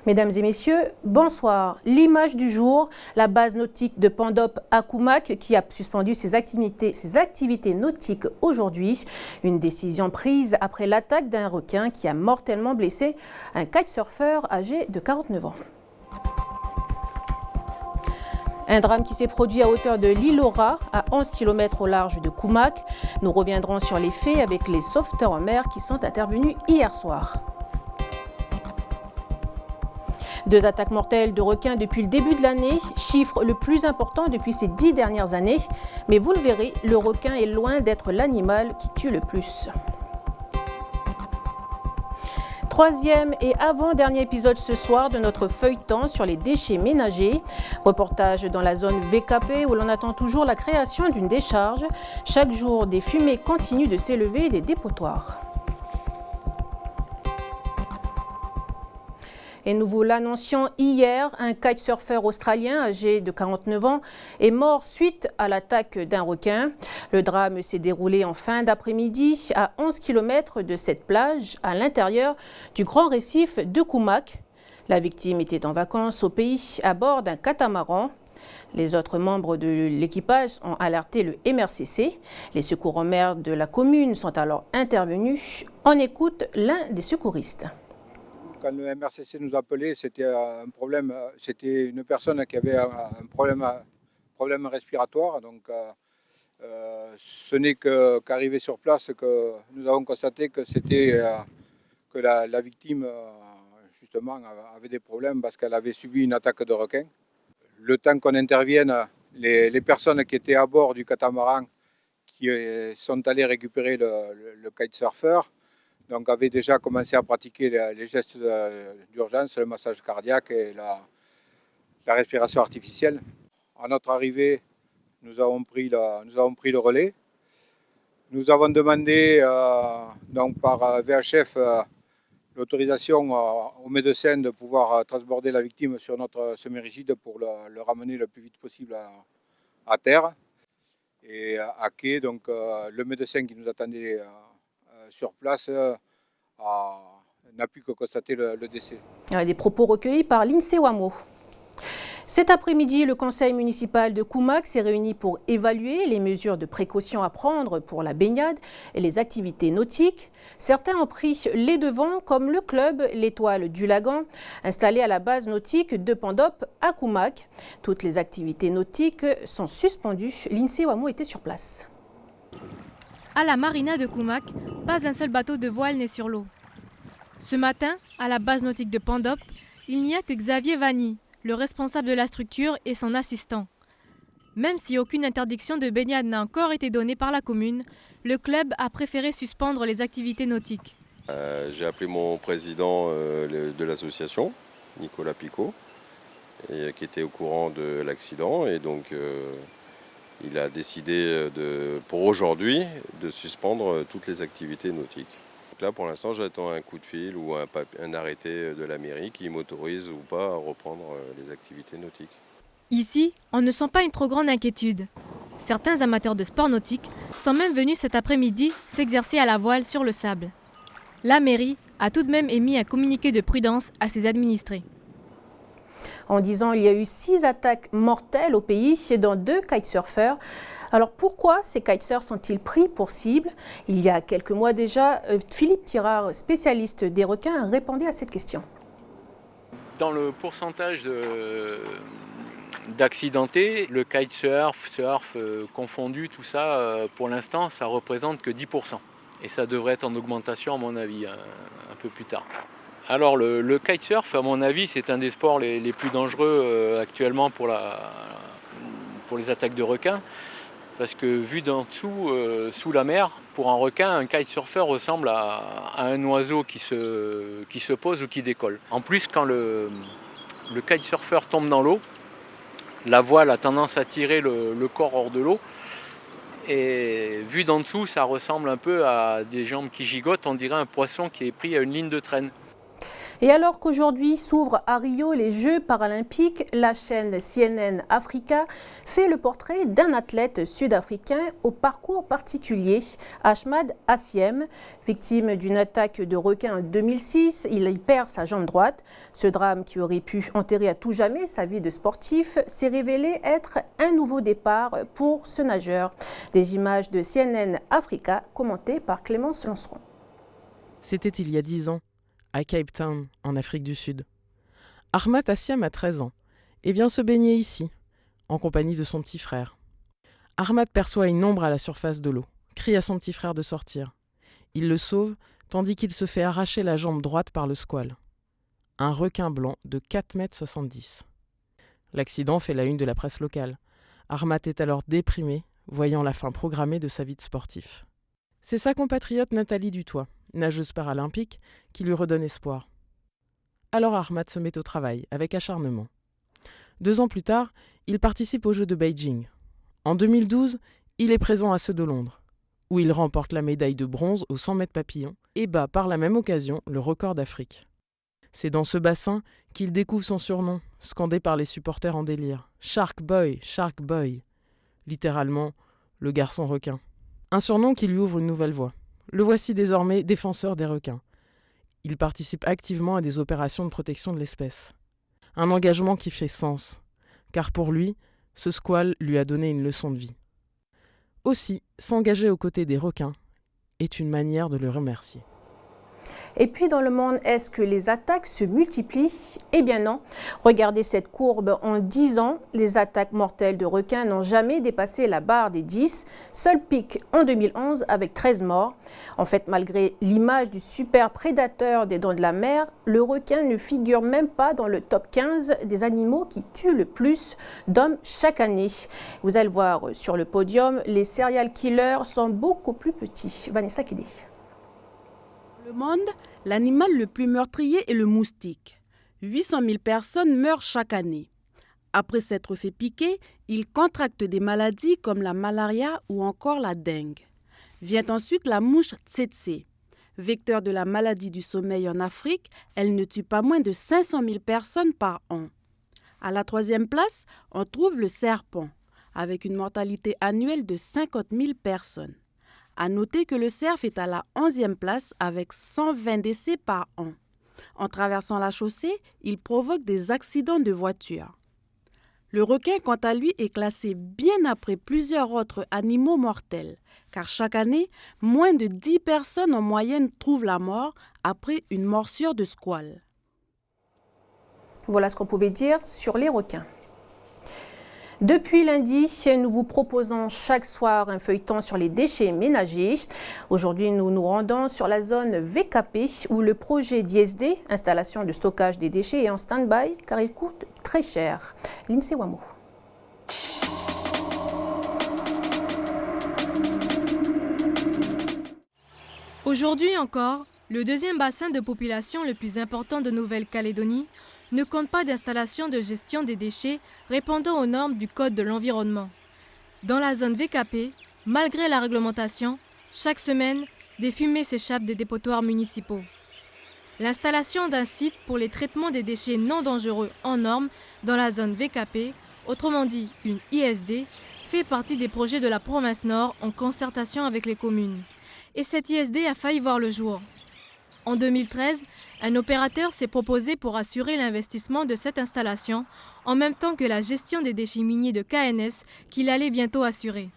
Mesdames et messieurs, bonsoir. L'image du jour, la base nautique de Pandop à Koumak qui a suspendu ses activités nautiques aujourd'hui. Une décision prise après l'attaque d'un requin qui a mortellement blessé un kitesurfer âgé de 49 ans. Un drame qui s'est produit à hauteur de l'île Aura, à 11 km au large de Koumak. Nous reviendrons sur les faits avec les sauveteurs en mer qui sont intervenus hier soir. 2 attaques mortelles de requins depuis le début de l'année, chiffre le plus important depuis ces 10 dernières années. Mais vous le verrez, le requin est loin d'être l'animal qui tue le plus. Troisième et avant-dernier épisode ce soir de notre feuilleton sur les déchets ménagers. Reportage dans la zone VKP où l'on attend toujours la création d'une décharge. Chaque jour, des fumées continuent de s'élever des dépotoirs. Et nous vous l'annoncions hier, un kitesurfer australien âgé de 49 ans est mort suite à l'attaque d'un requin. Le drame s'est déroulé en fin d'après-midi à 11 km de cette plage à l'intérieur du grand récif de Koumak. La victime était en vacances au pays à bord d'un catamaran. Les autres membres de l'équipage ont alerté le MRCC. Les secours en mer de la commune sont alors intervenus. On écoute l'un des secouristes. Quand le MRCC nous appelait, c'était un problème, c'était une personne qui avait un problème respiratoire. Donc, ce n'est qu'arrivé sur place que nous avons constaté que c'était que la victime justement avait des problèmes parce qu'elle avait subi une attaque de requin. Le temps qu'on intervienne, les personnes qui étaient à bord du catamaran qui sont allées récupérer le kitesurfer, donc avaient déjà commencé à pratiquer les gestes d'urgence, le massage cardiaque et la respiration artificielle. À notre arrivée, nous avons pris le relais. Nous avons demandé donc par VHF l'autorisation au médecin de pouvoir transborder la victime sur notre semi-rigide pour le ramener le plus vite possible à terre. Et à quai, donc le médecin qui nous attendait sur place n'a pu que constater le décès. Des propos recueillis par l'INSEE WAMO. Cet après-midi, le conseil municipal de Koumak s'est réuni pour évaluer les mesures de précaution à prendre pour la baignade et les activités nautiques. Certains ont pris les devants, comme le club L'Étoile du Lagan, installé à la base nautique de Pandop à Koumak. Toutes les activités nautiques sont suspendues. L'INSEE WAMO était sur place. À la marina de Koumak, pas un seul bateau de voile n'est sur l'eau. Ce matin, à la base nautique de Pandop, il n'y a que Xavier Vanny, le responsable de la structure et son assistant. Même si aucune interdiction de baignade n'a encore été donnée par la commune, le club a préféré suspendre les activités nautiques. J'ai appelé mon président de l'association, Nicolas Picot, qui était au courant de l'accident et donc il a décidé pour aujourd'hui de suspendre toutes les activités nautiques. Donc là, pour l'instant, j'attends un coup de fil ou un arrêté de la mairie qui m'autorise ou pas à reprendre les activités nautiques. Ici, on ne sent pas une trop grande inquiétude. Certains amateurs de sport nautique sont même venus cet après-midi s'exercer à la voile sur le sable. La mairie a tout de même émis un communiqué de prudence à ses administrés. En 10 ans, il y a eu 6 attaques mortelles au pays, dont 2 kitesurfers. Alors pourquoi ces kitesurfers sont-ils pris pour cible? Il y a quelques mois déjà, Philippe Tirard, spécialiste des requins, répondait à cette question. Dans le pourcentage d'accidentés, le kitesurf, surf confondu, tout ça, pour l'instant, ça représente que 10%. Et ça devrait être en augmentation, à mon avis, un peu plus tard. Alors le kitesurf, à mon avis, c'est un des sports les plus dangereux actuellement pour les attaques de requins. Parce que vu d'en dessous, sous la mer, pour un requin, un kitesurfer ressemble à un oiseau qui se pose ou qui décolle. En plus, quand le kitesurfer tombe dans l'eau, la voile a tendance à tirer le corps hors de l'eau. Et vu d'en dessous, ça ressemble un peu à des jambes qui gigotent. On dirait un poisson qui est pris à une ligne de traîne. Et alors qu'aujourd'hui s'ouvrent à Rio les Jeux paralympiques, la chaîne CNN Africa fait le portrait d'un athlète sud-africain au parcours particulier, Ahmad Hassiem. Victime d'une attaque de requin en 2006, il y perd sa jambe droite. Ce drame qui aurait pu enterrer à tout jamais sa vie de sportif s'est révélé être un nouveau départ pour ce nageur. Des images de CNN Africa commentées par Clémence Lanceron. C'était il y a 10 ans, à Cape Town, en Afrique du Sud. Ahmad Hassiem a 13 ans et vient se baigner ici, en compagnie de son petit frère. Ahmad perçoit une ombre à la surface de l'eau, crie à son petit frère de sortir. Il le sauve, tandis qu'il se fait arracher la jambe droite par le squale. Un requin blanc de 4,70 m. L'accident fait la une de la presse locale. Ahmad est alors déprimé, voyant la fin programmée de sa vie de sportif. C'est sa compatriote Nathalie Dutoit, nageuse paralympique, qui lui redonne espoir. Alors Ahmad se met au travail, avec acharnement. 2 ans plus tard, il participe aux Jeux de Beijing. En 2012, il est présent à ceux de Londres, où il remporte la médaille de bronze aux 100 mètres papillon et bat par la même occasion le record d'Afrique. C'est dans ce bassin qu'il découvre son surnom, scandé par les supporters en délire. Shark Boy, littéralement le garçon requin. Un surnom qui lui ouvre une nouvelle voie. Le voici désormais défenseur des requins. Il participe activement à des opérations de protection de l'espèce. Un engagement qui fait sens, car pour lui, ce squale lui a donné une leçon de vie. Aussi, s'engager aux côtés des requins est une manière de le remercier. Et puis dans le monde, est-ce que les attaques se multiplient? Eh bien non. Regardez cette courbe. En 10 ans, les attaques mortelles de requins n'ont jamais dépassé la barre des 10. Seul pic en 2011 avec 13 morts. En fait, malgré l'image du super prédateur des dents de la mer, le requin ne figure même pas dans le top 15 des animaux qui tuent le plus d'hommes chaque année. Vous allez voir sur le podium, les serial killers sont beaucoup plus petits. Vanessa Kédé. Dans le monde, l'animal le plus meurtrier est le moustique. 800 000 personnes meurent chaque année. Après s'être fait piquer, ils contractent des maladies comme la malaria ou encore la dengue. Vient ensuite la mouche tsetse. Vecteur de la maladie du sommeil en Afrique, elle ne tue pas moins de 500 000 personnes par an. À la 3e place, on trouve le serpent, avec une mortalité annuelle de 50 000 personnes. À noter que le cerf est à la 11e place avec 120 décès par an. En traversant la chaussée, il provoque des accidents de voiture. Le requin, quant à lui, est classé bien après plusieurs autres animaux mortels, car chaque année, moins de 10 personnes en moyenne trouvent la mort après une morsure de squale. Voilà ce qu'on pouvait dire sur les requins. Depuis lundi, nous vous proposons chaque soir un feuilleton sur les déchets ménagers. Aujourd'hui, nous nous rendons sur la zone VKP où le projet d'ISD, installation de stockage des déchets, est en stand-by car il coûte très cher. Lindsay Wamo. Aujourd'hui encore, le deuxième bassin de population le plus important de Nouvelle-Calédonie ne compte pas d'installation de gestion des déchets répondant aux normes du Code de l'environnement. Dans la zone VKP, malgré la réglementation, chaque semaine, des fumées s'échappent des dépotoirs municipaux. L'installation d'un site pour les traitements des déchets non dangereux en normes dans la zone VKP, autrement dit une ISD, fait partie des projets de la province Nord en concertation avec les communes. Et cette ISD a failli voir le jour. En 2013, un opérateur s'est proposé pour assurer l'investissement de cette installation, en même temps que la gestion des déchets miniers de KNS qu'il allait bientôt assurer.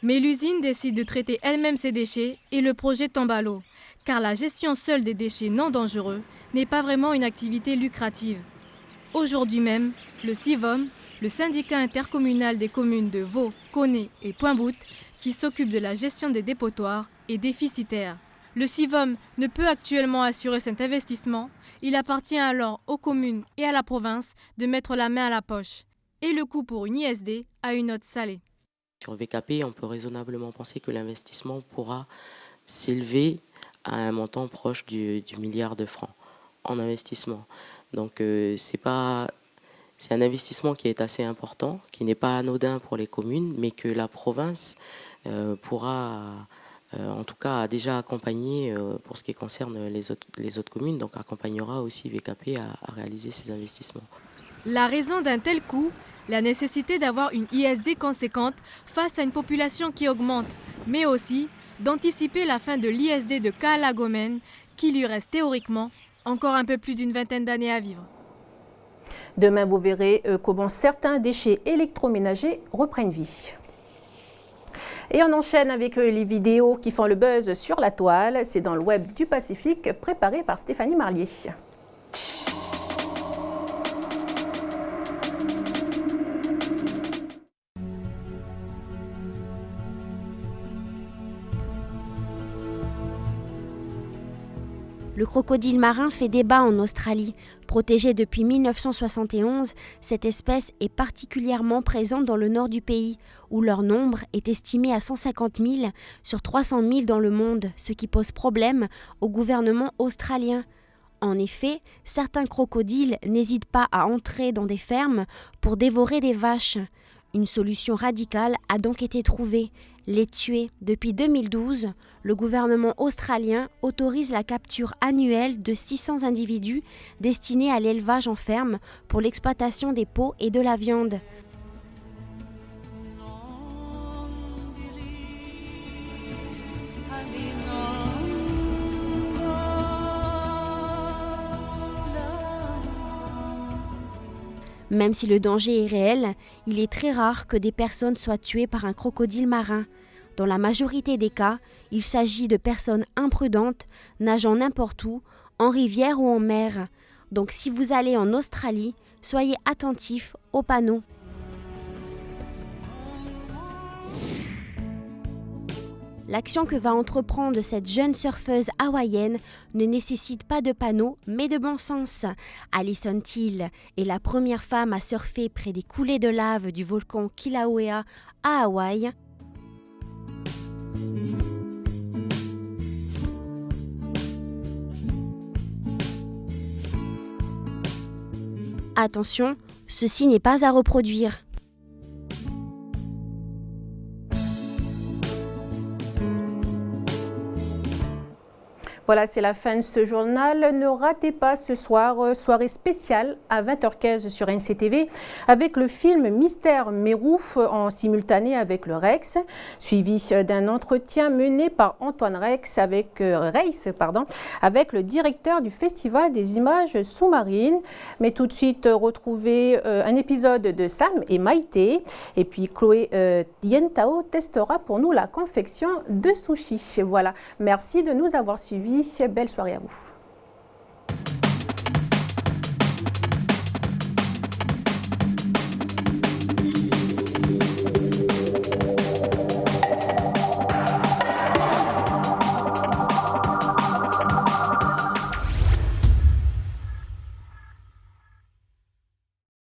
Mais l'usine décide de traiter elle-même ses déchets et le projet tombe à l'eau, car la gestion seule des déchets non dangereux n'est pas vraiment une activité lucrative. Aujourd'hui même, le CIVOM, le syndicat intercommunal des communes de Vaud, Koné et Pointe-Boute, qui s'occupe de la gestion des dépotoirs, est déficitaire. Le CIVOM ne peut actuellement assurer cet investissement. Il appartient alors aux communes et à la province de mettre la main à la poche. Et le coût pour une ISD a une note salée. Sur VKP, on peut raisonnablement penser que l'investissement pourra s'élever à un montant proche du milliard de francs en investissement. Donc c'est un investissement qui est assez important, qui n'est pas anodin pour les communes, mais que la province pourra en tout cas, a déjà accompagné pour ce qui concerne les autres communes, donc accompagnera aussi VKP à réaliser ces investissements. La raison d'un tel coût, la nécessité d'avoir une ISD conséquente face à une population qui augmente, mais aussi d'anticiper la fin de l'ISD de Kaalagomen, qui lui reste théoriquement encore un peu plus d'une vingtaine d'années à vivre. Demain, vous verrez comment certains déchets électroménagers reprennent vie. Et on enchaîne avec les vidéos qui font le buzz sur la toile. C'est dans le web du Pacifique, préparé par Stéphanie Marlier. Le crocodile marin fait débat en Australie. Protégée depuis 1971, cette espèce est particulièrement présente dans le nord du pays, où leur nombre est estimé à 150 000 sur 300 000 dans le monde, ce qui pose problème au gouvernement australien. En effet, certains crocodiles n'hésitent pas à entrer dans des fermes pour dévorer des vaches. Une solution radicale a donc été trouvée, les tuer. Depuis 2012, le gouvernement australien autorise la capture annuelle de 600 individus destinés à l'élevage en ferme pour l'exploitation des peaux et de la viande. Même si le danger est réel, il est très rare que des personnes soient tuées par un crocodile marin. Dans la majorité des cas, il s'agit de personnes imprudentes, nageant n'importe où, en rivière ou en mer. Donc si vous allez en Australie, soyez attentifs aux panneaux. L'action que va entreprendre cette jeune surfeuse hawaïenne ne nécessite pas de panneaux, mais de bon sens. Alison Till est la première femme à surfer près des coulées de lave du volcan Kilauea à Hawaï. Attention, ceci n'est pas à reproduire. Voilà, c'est la fin de ce journal. Ne ratez pas ce soir, soirée spéciale à 20h15 sur NCTV avec le film Mystère Mérou en simultané avec le Rex, suivi d'un entretien mené par Antoine Reis avec le directeur du Festival des images sous-marines. Mais tout de suite, retrouvez un épisode de Sam et Maïté. Et puis Chloé Yentao testera pour nous la confection de sushi. Voilà, merci de nous avoir suivis. Belle soirée à vous.